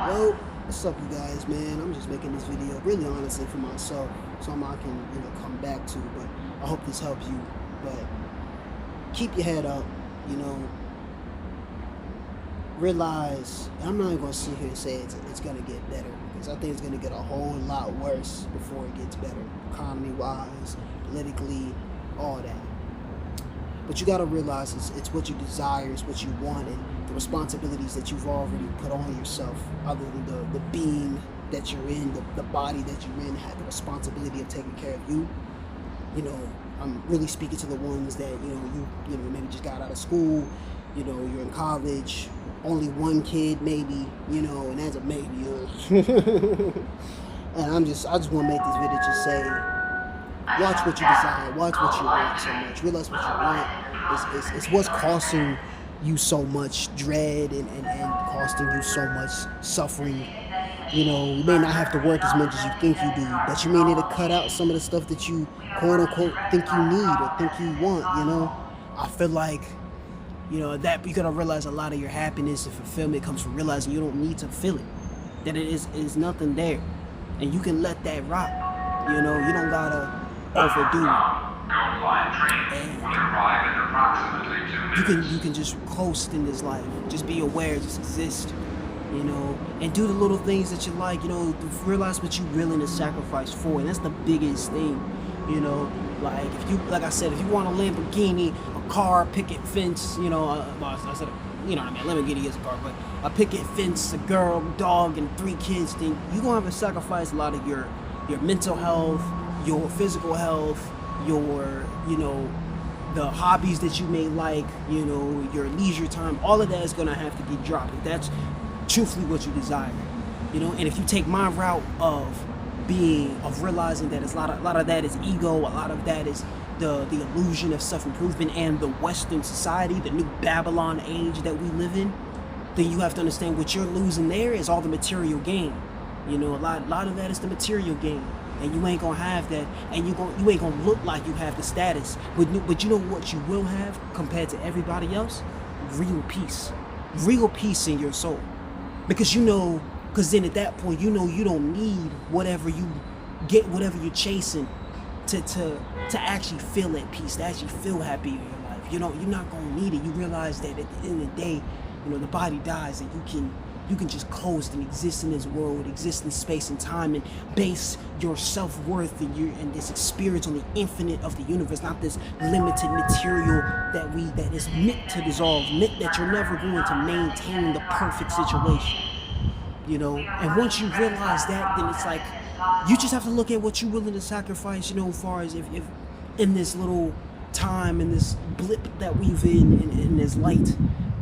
Well, what's up, you guys, man? I'm just making this video really honestly for myself, something I can, come back to. But I hope this helps you. But keep your head up, you know. Realize, and I'm not even gonna sit here and say it's gonna get better, because I think it's gonna get a whole lot worse before it gets better, economy-wise, politically, all that. But you gotta realize it's what you desire, it's what you want, and the responsibilities that you've already put on yourself, other than the being that you're in, the body that you're in, have the responsibility of taking care of you. I'm really speaking to the ones that, maybe just got out of school, you're in college, only one kid maybe, and that's a maybe. And I just want to make this video just say, watch what you desire, watch what you want so much, realize what you want. It's what's costing you so much dread and costing you so much suffering. You may not have to work as much as you think you do, but you may need to cut out some of the stuff that you quote unquote think you need or think you want. I feel like that you're gonna realize a lot of your happiness and fulfillment comes from realizing you don't need to feel it, that it is nothing there, and you can let that rock. You don't gotta overdo it. And you can just coast in this life, just be aware, just exist, and do the little things that you like, realize what you're willing to sacrifice for, and that's the biggest thing. Like I said, if you want a Lamborghini, a car, a picket fence, I said, Lamborghini is a car, but a picket fence, a girl, dog, and 3 kids, then you're gonna have to sacrifice a lot of your mental health, your physical health, your, the hobbies that you may like, your leisure time. All of that is gonna have to be dropped if that's truthfully what you desire, and if you take my route of realizing that a lot of that is ego, a lot of that is the illusion of self-improvement and the Western society, the new Babylon age that we live in, then you have to understand what you're losing there is all the material gain. A lot of that is the material gain, and you ain't gonna have that, and you ain't gonna look like you have the status, but you know what you will have compared to everybody else? Real peace in your soul, because then at that point you don't need whatever you're chasing to actually feel at peace, to actually feel happy in your life. You're not gonna need it. You realize that at the end of the day, the body dies, and you can just coast and exist in this world, exist in space and time, and base your self-worth and this experience on the infinite of the universe, not this limited material that is meant to dissolve, meant that you're never going to maintain the perfect situation. And once you realize that, then it's like you just have to look at what you're willing to sacrifice, as far as if in this little time, in this blip that we've in this light,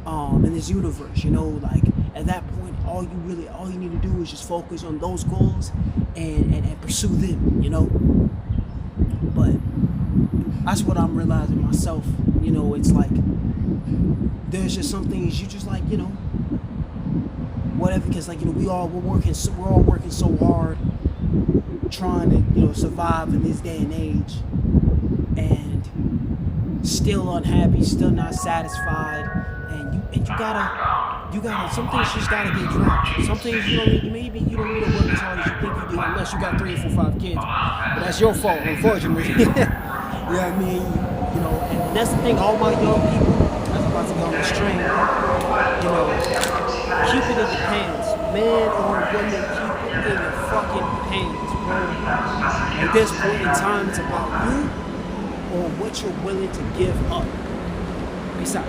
in this universe, like at that point, all you need to do is just focus on those goals and pursue them, But that's what I'm realizing myself. It's like there's just some things you just like, whatever, because we're all working so hard trying to survive in this day and age, and still unhappy, still not satisfied, and you gotta some things just gotta get dropped. Some things you don't need to work as hard as you think you do, unless you got 3 or 4 5 kids, but that's your fault, unfortunately. You know what I mean? And that's the thing, all my young people that's about to go on the string, keep it in your pants, man or woman, keep it in your fucking pants, bro. At this point in time, it's about you or what you're willing to give up. Peace out.